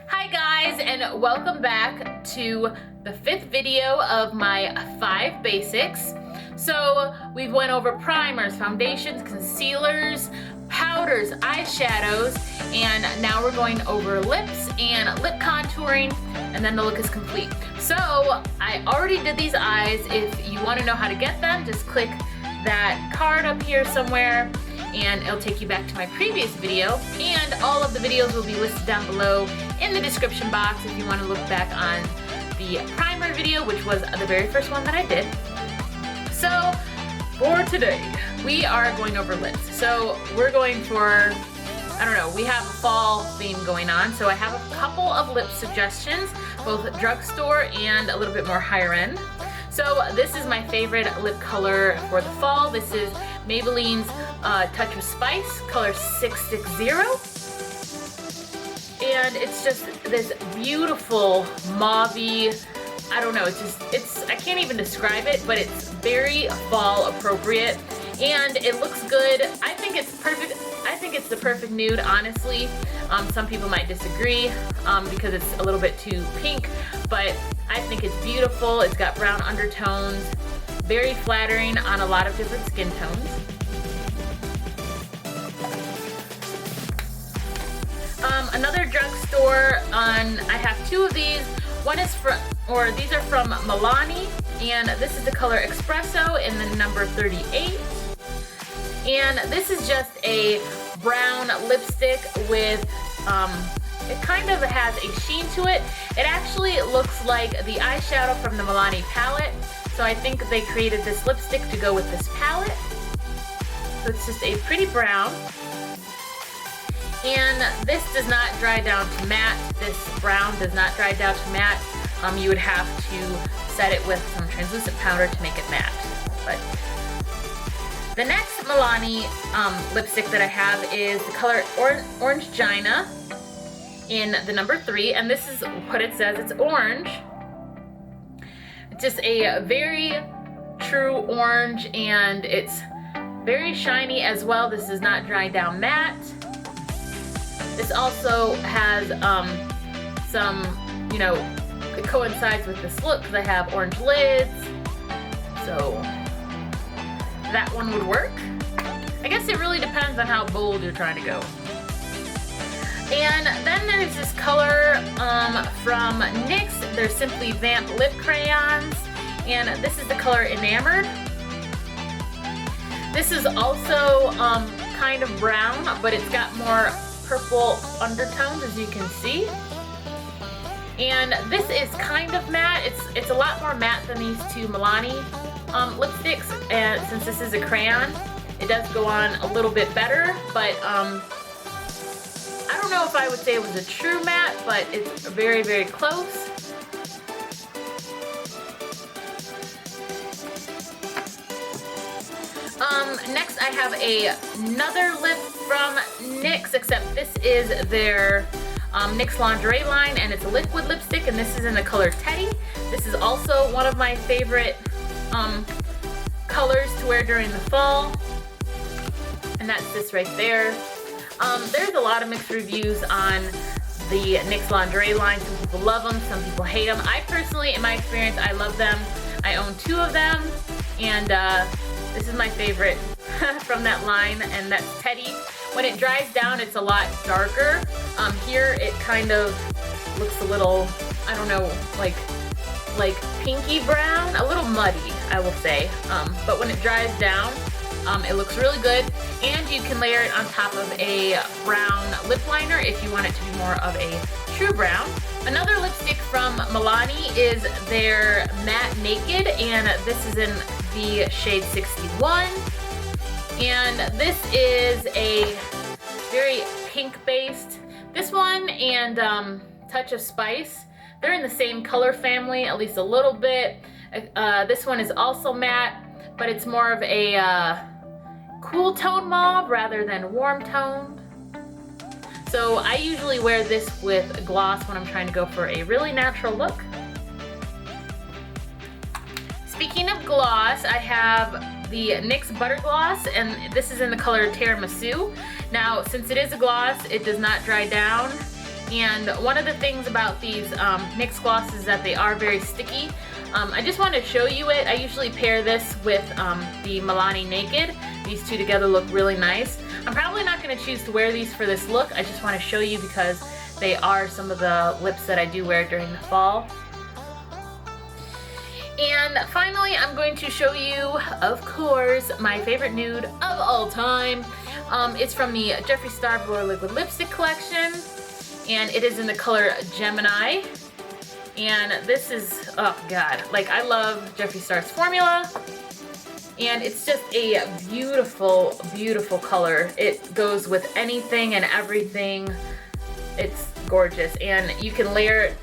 Hi guys, and welcome back to the 5th video of my 5 basics. So we've went over primers, foundations, concealers, powders, eyeshadows, and now we're going over lips and lip contouring, and then the look is complete. So I already did these eyes. If you want to know how to get them, just click that card up here somewhere and it'll take you back to my previous video, and all of the videos will be listed down below in the description box if you want to look back on the primer video, which was the very first one that I did. So for today we are going over lips. So we're going for, I don't know, we have a fall theme going on, so I have a couple of lip suggestions, both drugstore and a little bit more higher end. So this is my favorite lip color for the fall. This is Maybelline's Touch of Spice, color 660. And it's just this beautiful mauve-y, I don't know, I can't even describe it, but it's very fall appropriate. And it looks good. I think it's perfect. I think it's the perfect nude, honestly. Some people might disagree because it's a little bit too pink, but I think it's beautiful. It's got brown undertones, very flattering on a lot of different skin tones. Another drugstore, I have 2 of these. One is these are from Milani, and this is the color Espresso in the number 38. And this is just a brown lipstick with, it kind of has a sheen to it. It actually looks like the eyeshadow from the Milani palette. So I think they created this lipstick to go with this palette. So it's just a pretty brown. And this does not dry down to matte. This brown does not dry down to matte. You would have to set it with some translucent powder to make it matte. But the next Milani lipstick that I have is the color Orange Gina in the number 3, and this is what it says. It's orange. It's just a very true orange, and it's very shiny as well. This does not dry down matte. This also has some, you know, it coincides with this look because I have orange lids, so that one would work. I guess it really depends on how bold you're trying to go. And then there's this color from NYX. They're Simply Vamp Lip Crayons, and this is the color Enamored. This is also kind of brown, but it's got more purple undertones, as you can see. And this is kind of matte. It's a lot more matte than these 2 Milani lipsticks, and since this is a crayon, it does go on a little bit better, but I don't know if I would say it was a true matte, but it's very, very close. Next I have another lip from NYX, except this is their NYX lingerie line, and it's a liquid lipstick, and this is in the color Teddy. This is also one of my favorite colors to wear during the fall, and that's this right there. There's a lot of mixed reviews on the NYX lingerie line. Some people love them, some people hate them. I personally, in my experience, I love them. I own 2 of them, and this is my favorite from that line, and that's Teddy. When it dries down, it's a lot darker. Here it kind of looks a little, I don't know, like pinky brown, a little muddy, I will say. But when it dries down, it looks really good, and you can layer it on top of a brown lip liner if you want it to be more of a true brown. Another lipstick from Milani is their Matte Naked, and this is in the shade 61. And this is a very pink-based. This one and Touch of Spice, they're in the same color family, at least a little bit. This one is also matte, but it's more of a cool tone mauve rather than warm toned. So I usually wear this with gloss when I'm trying to go for a really natural look. Speaking of gloss, I have the NYX Butter Gloss, and this is in the color Tiramisu. Now, since it is a gloss, it does not dry down, And one of the things about these NYX glosses is that they are very sticky. I just wanted to show you it. I usually pair this with the Milani Naked. These two together look really nice. I'm probably not going to choose to wear these for this look. I just want to show you because they are some of the lips that I do wear during the fall. And finally, I'm going to show you, of course, my favorite nude of all time. It's from the Jeffree Star Blur Liquid Lipstick collection, and it is in the color Gemini. And this is, oh god, like I love Jeffree Star's formula, and it's just a beautiful, beautiful color. It goes with anything and everything. It's gorgeous, and you can layer it,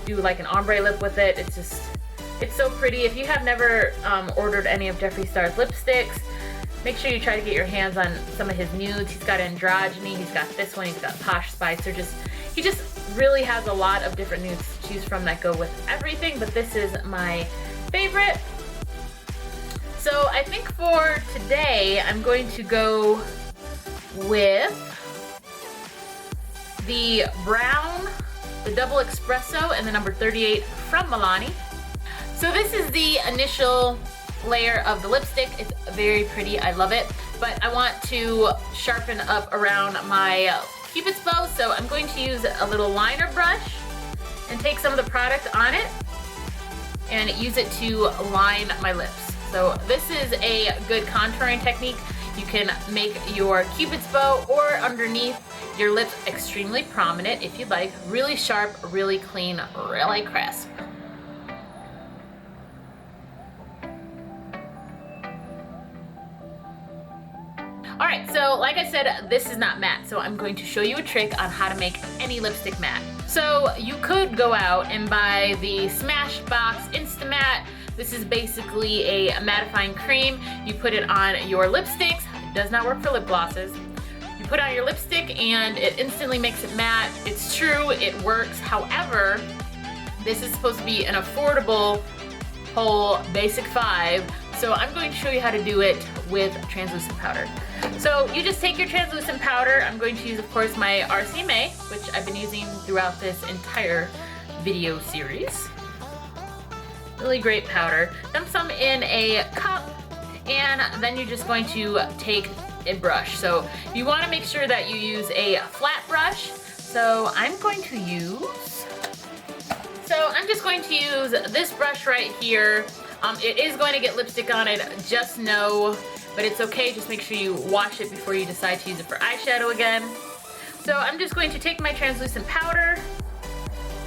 do like an ombre lip with it. It's so pretty. If you have never ordered any of Jeffree Star's lipsticks, make sure you try to get your hands on some of his nudes. He's got Androgyny, he's got this one, he's got Posh Spice. He just really has a lot of different nudes to choose from that go with everything, but this is my favorite. So I think for today, I'm going to go with the brown, the double espresso, and the number 38 from Milani. So this is the initial layer of the lipstick. It's very pretty, I love it. But I want to sharpen up around my Cupid's bow, so I'm going to use a little liner brush and take some of the product on it and use it to line my lips. So this is a good contouring technique. You can make your Cupid's bow or underneath your lips extremely prominent if you'd like. Really sharp, really clean, really crisp. Alright, so like I said, this is not matte, so I'm going to show you a trick on how to make any lipstick matte. So you could go out and buy the Smashbox Instamatte. This is basically a mattifying cream. You put it on your lipsticks. It does not work for lip glosses. You put it on your lipstick and it instantly makes it matte. It's true, it works. However, this is supposed to be an affordable whole basic 5. So I'm going to show you how to do it with translucent powder. So you just take your translucent powder. I'm going to use, of course, my RCMA, which I've been using throughout this entire video series. Really great powder. Dump some in a cup, and then you're just going to take a brush. So you want to make sure that you use a flat brush. So I'm just going to use this brush right here. It is going to get lipstick on it, just know, but it's okay. Just make sure you wash it before you decide to use it for eyeshadow again. So I'm just going to take my translucent powder,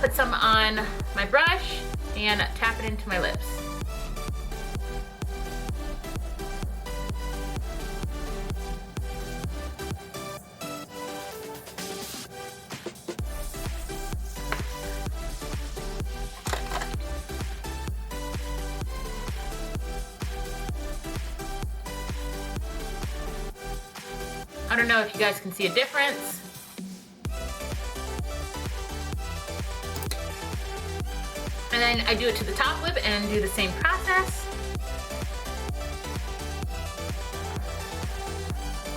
put some on my brush, and tap it into my lips. I don't know if you guys can see a difference. And then I do it to the top lip and do the same process.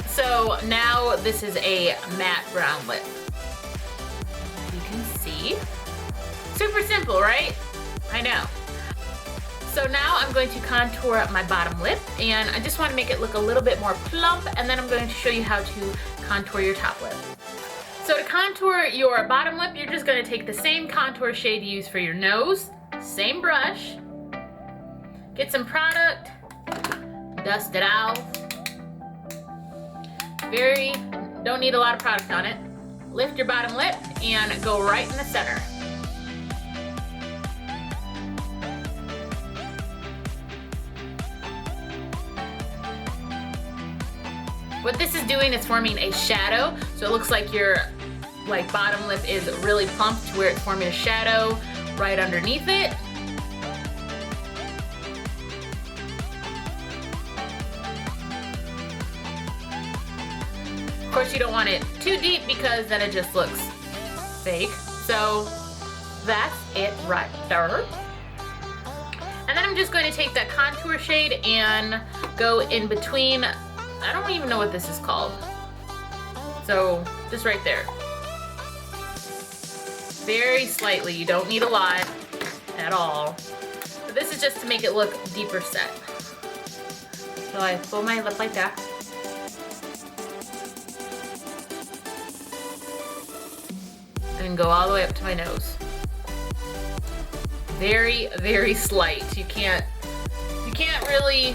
So now this is a matte brown lip. You can see. Super simple, right? I know. So now I'm going to contour my bottom lip, and I just want to make it look a little bit more plump, and then I'm going to show you how to contour your top lip. So to contour your bottom lip, you're just going to take the same contour shade you use for your nose, same brush, get some product, dust it out. Don't need a lot of product on it. Lift your bottom lip and go right in the center. What this is doing is forming a shadow, so it looks like your bottom lip is really plump to where it's forming a shadow right underneath it. Of course, you don't want it too deep because then it just looks fake. So that's it right there. And then I'm just going to take that contour shade and go in between. I don't even know what this is called. So just right there. very slightly. You don't need a lot at all. But this is just to make it look deeper set. So I fill my lip like that. And go all the way up to my nose. Very, very slight. You can't really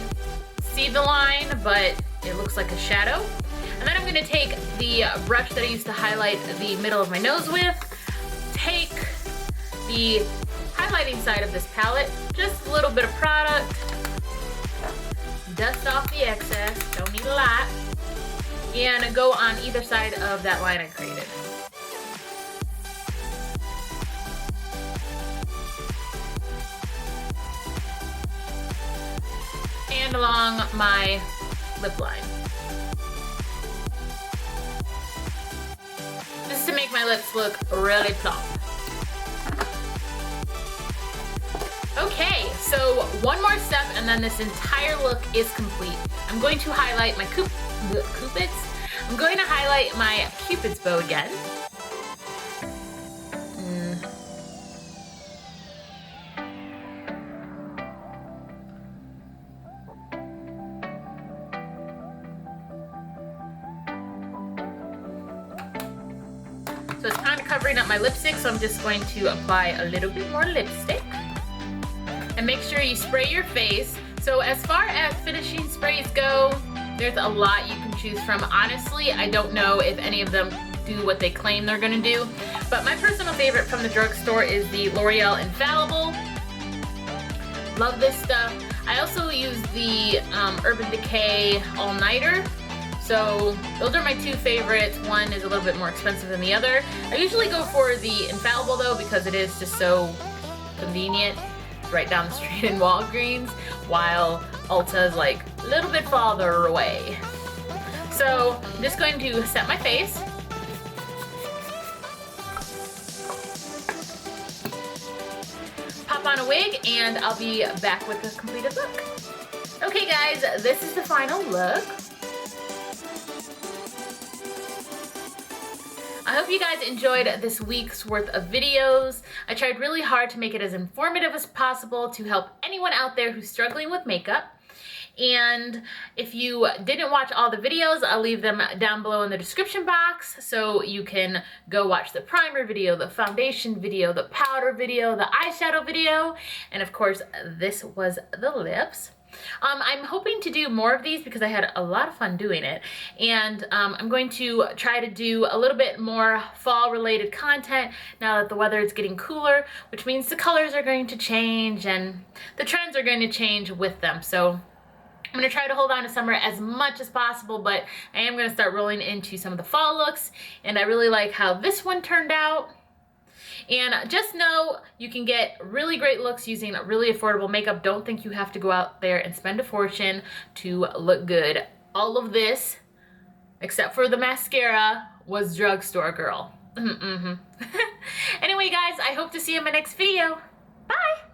see the line, but it looks like a shadow. And then I'm gonna take the brush that I used to highlight the middle of my nose with, take the highlighting side of this palette, just a little bit of product, dust off the excess, don't need a lot, and go on either side of that line I created. And along my lip line. Just to make my lips look really plump. Okay, so one more step and then this entire look is complete. I'm going to highlight my cupids. I'm going to highlight my Cupid's bow again. So it's kind of covering up my lipstick, so I'm just going to apply a little bit more lipstick. And make sure you spray your face. So as far as finishing sprays go, there's a lot you can choose from. Honestly, I don't know if any of them do what they claim they're gonna do, but my personal favorite from the drugstore is the L'Oreal Infallible. Love this stuff. I also use the Urban Decay All Nighter. So those are my two favorites. One is a little bit more expensive than the other. I usually go for the Infallible though because it is just so convenient. It's right down the street in Walgreens, while Ulta is like a little bit farther away. So I'm just going to set my face. Pop on a wig and I'll be back with the completed look. Okay guys, this is the final look. I hope you guys enjoyed this week's worth of videos. I tried really hard to make it as informative as possible to help anyone out there who's struggling with makeup. And if you didn't watch all the videos, I'll leave them down below in the description box so you can go watch the primer video, the foundation video, the powder video, the eyeshadow video, and of course this was the lips. I'm hoping to do more of these because I had a lot of fun doing it, and I'm going to try to do a little bit more fall related content now that the weather is getting cooler, which means the colors are going to change and the trends are going to change with them. So I'm going to try to hold on to summer as much as possible, but I am going to start rolling into some of the fall looks, and I really like how this one turned out. And just know you can get really great looks using really affordable makeup. Don't think you have to go out there and spend a fortune to look good. All of this, except for the mascara, was drugstore girl. Anyway guys, I hope to see you in my next video. Bye!